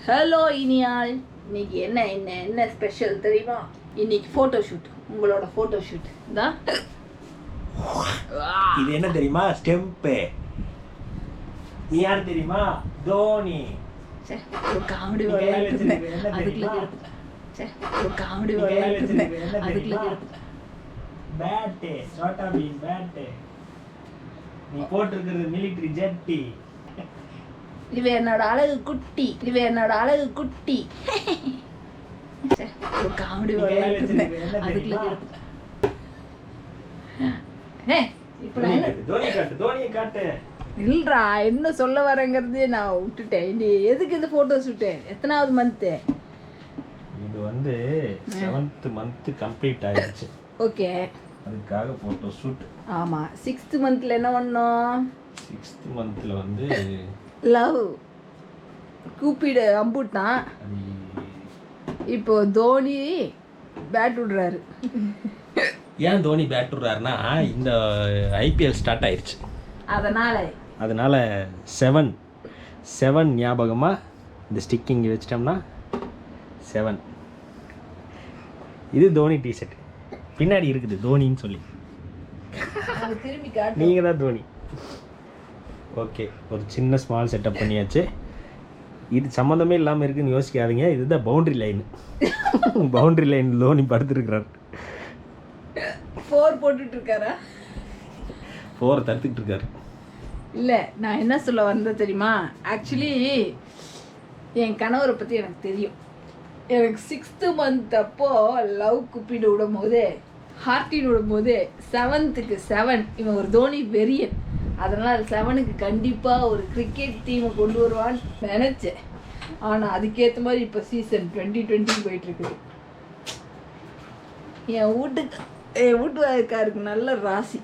Hello இனியால், இன்னைக்கு என்ன special தெரியுமா? இன்னைக்கு ஃபோட்டோ ஷூட், உங்களோட ஃபோட்டோ ஷூட் தான். இது என்ன தெரியுமா? ஸ்டெம்ப். நீ யார் தெரியுமா? தோனி. சே, ஒரு காமெடி வரலாற்றுமே அதுக்குள்ள இருக்கு. சே, ஒரு காமெடி வரலாற்றுமே அதுக்குள்ள இருக்கு. பேட், சோட்டா பீன் பேட். நீ போட்டுக்கிறது மிலிட்டரி ஜெட்டி. இவ என்னோட அழகு குட்டி, இவ என்னோட அழகு குட்டி. சே, ஒரு காமெடி வரலாற்றுமே அதுக்குள்ள இருக்கு. தோனியை காட்டு. இல்லடா, என்ன சொல்ல வரேங்கிறது நான் விட்டுட்டேன். இது எதுக்கு இந்த போட்டோ ஷூட்டு? எத்தனாவது மந்த்து? இது வந்து 7th மந்த் கம்ப்ளீட் ஆயிடுச்சு. ஓகே, அதுக்காக போட்டோ ஷூட். ஆமா, 6th மந்த்ல என்ன பண்ணோம்? 6th மந்த்ல வந்து லவ் கூப்பிடு அம்புட்டான். இப்போ தோனி பேட் விடுறாரு. ஏன் தோனி பேட் விடுறாருன்னா, இந்த ஐபிஎல் ஸ்டார்ட் ஆயிடுச்சு. அதனால 7 ஞாபகமாக இந்த ஸ்டிக்கிங் வச்சிட்டோம்னா 7. இது தோனி டிஷர்ட். பின்னாடி இருக்குது தோனின்னு சொல்லி. திரும்பி காட்டு. நீங்கள் தான் தோனி. ஓகே, ஒரு சின்ன ஸ்மால் செட்டப் பண்ணியாச்சு. இது சம்மந்தமே இல்லாமல் இருக்குன்னு யோசிக்காதீங்க. இதுதான் boundary line. Boundary line Dhoni படுத்துருக்கிறார். 4 போட்டுட்டு இருக்காரா? 4 தடுத்துக்கிட்டு இருக்காரு. இல்லை, நான் என்ன சொல்ல வந்தேன் தெரியுமா? ஆக்சுவலி என் கணவரை பற்றி எனக்கு தெரியும். எனக்கு 6th மந்த் அப்போ லவ் குப்பிடு விடும் போது, ஹார்ட்டின் விடும் போது 7th 7 இவன் ஒரு தோனி வெறியன். அதனால் 7க்கு கண்டிப்பாக ஒரு கிரிக்கெட் டீமை கொண்டு வருவான்னு நினச்சேன். ஆனால் அதுக்கேற்ற மாதிரி இப்போ சீசன் 2020 போயிட்டுருக்குது. என் வீட்டுக்காருக்கு நல்ல ராசி.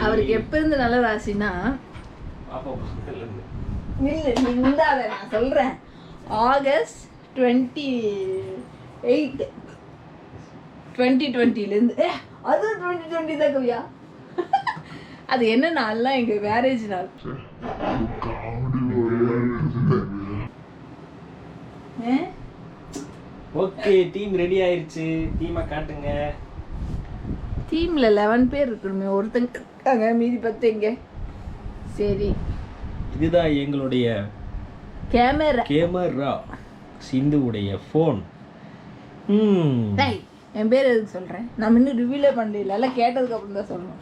அவருக்கு எப்போ இருந்து நல்ல ராசினா, இல்லை நீந்தாத, நான் சொல்கிறேன். ஆகஸ்ட் 28 2020லேருந்து. அதுவும் 2020 தான் கவியா. அது என்ன நாள்லாம் எங்கள் மேரேஜ் நாள். ஓகே, டீம் ரெடி ஆயிருச்சு. டீமை காட்டுங்க. டீமில் 11 பேர் இருக்கணுமே, ஒருத்தங்க இருக்காங்க, மீதி 10 எங்க? சரி, இதுதான் எங்களுடைய கேமரா, சிந்துவுடைய ஃபோன். என் பேர் எதுக்கு சொல்கிறேன்? நான் இன்னும் ரிவ்யூலே பண்ணல, எல்லாம் கேட்டதுக்கு அப்புறம் தான் சொல்லணும்.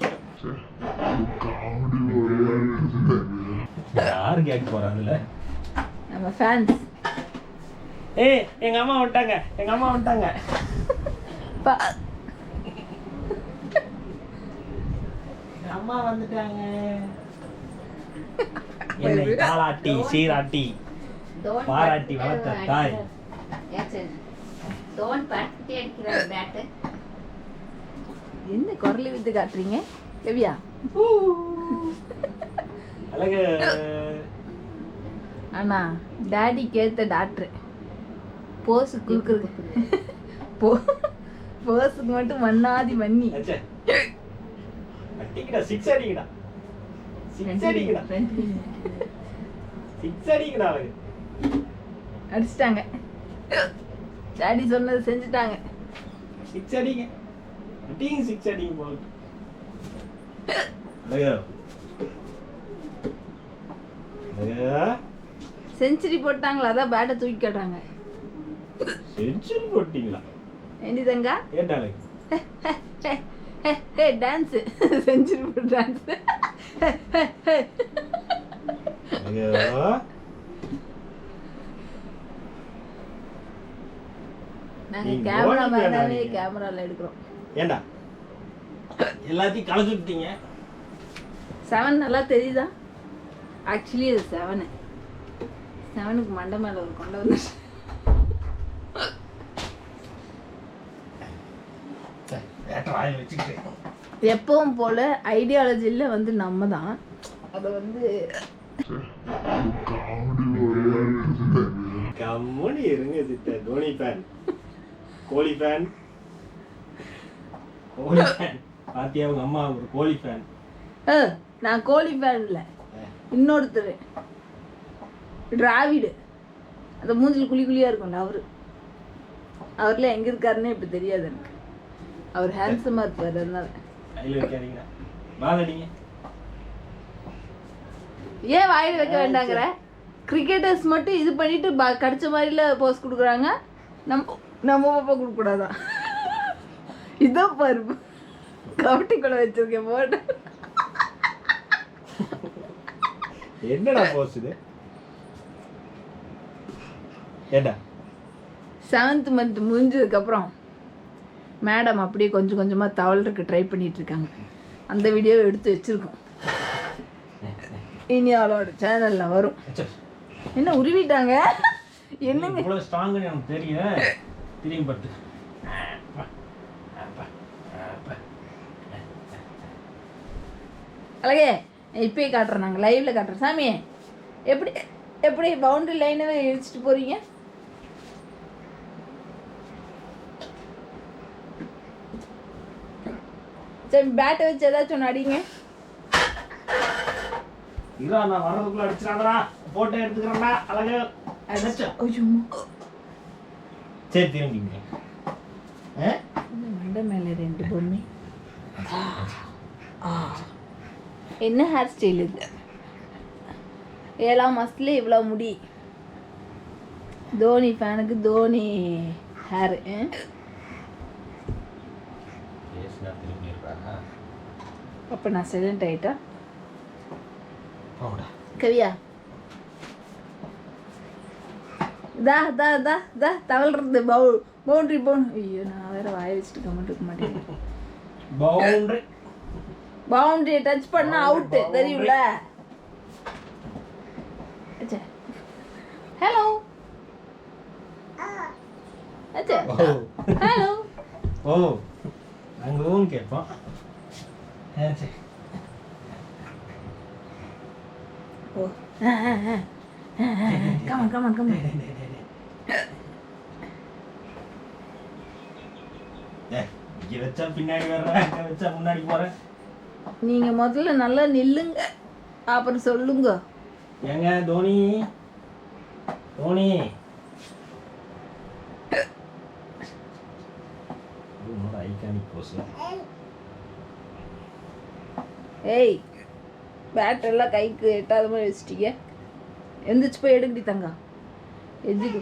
யாரு கேட்க போறாங்கல்ல? நம்ம ஃபேன்ஸ். எங்க அம்மா வந்துட்டாங்க. அம்மா வந்துட்டாங்க. என்னை தாளாட்டி சீராட்டி பாராட்டி வளர்த்த தாய். என்ன குரலை வித்து காட்டுறீங்க கவியா? அழகு. ஆனா டாடி கேட்ட டாக்டர் போஸ் குடுக்குறது. போஸுக்கு மட்டும் மண்ணாதி மண்ணி. அடிக்கடா, 6 அடிக்கடா. 6 அடிக்கடா. 6 அடிக்கடா. அழகு அடிச்சிட்டாங்க. டாடி சொன்னது செஞ்சுட்டாங்க. 6 அடிங்க. அடிங்க, 6 அடிங்க போல். அழகு. செஞ்சுரி போட்டாங்களா? அதான் பேட்டை தூக்கி காட்டுறாங்க. செஞ்சுரி போட்டீங்களா? ஏண்டி தங்கா? ஏண்டா டான்ஸ், செஞ்சுரி போட்டு டான்ஸ். நாங்க கேமராமேனாவே கேமரால எடுக்கிறோம். ஏண்டா எல்லாத்தையும் கலந்து விட்டீங்க? 7 நல்லா தெரியுதா? ஆக்சுவலி அது 7க்கு மண்டை மேல ஒரு கொண்டு வந்து. எப்பவும் போல ஐடியாலஜியில் வந்து நம்ம தான் அதை வந்து கம்முனி இருங்க சிஸ்டர். தோனி ஃபேன், கோலி ஃபேன். பாத்தியா, உங்க அம்மா ஒரு கோலி ஃபேன். நான் கோலி ஃபேன் இல்லை, இன்னொருத்தர் டிராவிடு, அந்த மூஞ்சில் குழியாக இருக்கும்ல அவர்லாம் எங்கே இருக்காருன்னே இப்போ தெரியாது எனக்கு. அவர் ஹேண்ட்ஸமாக இருப்பார், அதனால. ஏன் வாயில் வைக்க வேண்டாங்கிற? கிரிக்கெட்டர்ஸ் மட்டும் இது பண்ணிட்டு கடிச்ச மாதிரில போஸ் கொடுக்குறாங்க, நம்ம பாப்பா கொடுக்கக்கூடாதான். இதான் பாரு, கவட்டிக்குள்ள வச்சிருக்கேன் போட்டு. என்னடா போஸ் இது? ஏடா 7th month முடிஞ்சதுக்கப்புறம் மேடம் அப்படியே கொஞ்சம் கொஞ்சமாக தவளருக்கு ட்ரை பண்ணிட்டு இருக்காங்க. அந்த வீடியோவை எடுத்து வச்சிருக்கோம், இனி அவளோட சேனலில் வரும். என்ன உருவிட்டாங்க? என்னங்க இவ்வளோ ஸ்ட்ராங்குன்னு எனக்கு தெரியும். திரும்பி பட்டு அழகே இப்பயே காட்டுறோம், நாங்கள் லைவில் காட்டுறோம். சாமி எப்படி எப்படி பவுண்டரி லைனவே இழிச்சிட்டு போகிறீங்க? சரி, பேட்டை வச்சு ஏதாச்சும் ஒன்று அடிங்க. இதா நான் வரதுக்குள்ள அடிச்சிடாதடா, போட்டோ எடுத்துக்கிறேன்டா. அழகா சரி திரும்பிங்க. மண்டை மேலே 2 பொம்மை. என்ன ஹேர் ஸ்டைல் இது? 7ஆம் மாதத்துல இவ்வளோ முடி. தோனி ஃபேனுக்கு தோனி ஹேரு. அப்போ நான் சைலண்ட் ஆகிட்டா? கவியா தவழ்றது பவுண்டரி ஐயோ, நான் வேற வாய வச்சுட்டு கமெண்ட் இருக்க மாட்டேன். பவுண்டரியை டச் பண்ணா அவுட்டு, தெரியும்ல? Hello hello. ஓ நாங்களும் கேட்போம். ஓ கமான் இங்க வச்சா பின்னாடி வர்றேன், அங்க வச்சா முன்னாடி போறேன். நீங்க முதல்ல நல்லா நில்லுங்க, அப்புறம் சொல்லுங்க. ஏங்க தோனி தோனி ஐகானிக் போஸ். ஏய், பேட் எல்லாம் கைக்கு எட்டாத மாதிரி வச்சுட்டீங்க. எந்திரிச்சு போய் எடுக்கடி தங்கா, எந்திரிக்கு.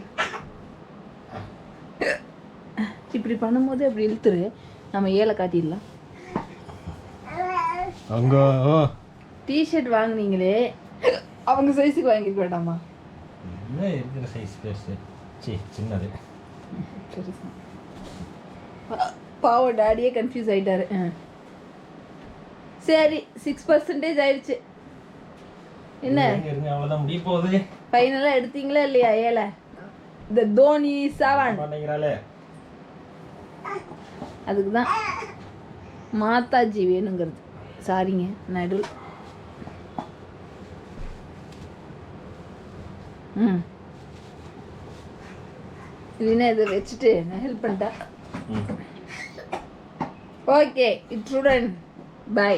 இப்படி பண்ணும்போது அப்படி இழுத்துரு, நம்ம ஏழை காட்டிடலாம். அங்க டிஷர்ட் வாங்குனீங்களே, அவங்க சைஸுக்கு வாங்கிக்க வேண்டாமா? என்ன இருக்கிற சைஸ் பெருசு, சின்னது. பாவம் டாடியே கன்ஃபியூஸ் ஆயிட்டாரு. சரி, 6% ஆயிடுச்சு. என்ன அவ்வளோதான் முடிய போகுது. ஃபைனலாக எடுத்தீங்களா இல்லையா? ஏழை இந்த தோனி 7 பண்ணிக்கிறாளே, அதுக்கு தான் மாதாஜி வேணுங்கிறது. சாரிங்க நடு. இல்லைன்னா இதை வச்சுட்டு நான் ஹெல்ப் பண்ணிட்டேன். Okay, it's by.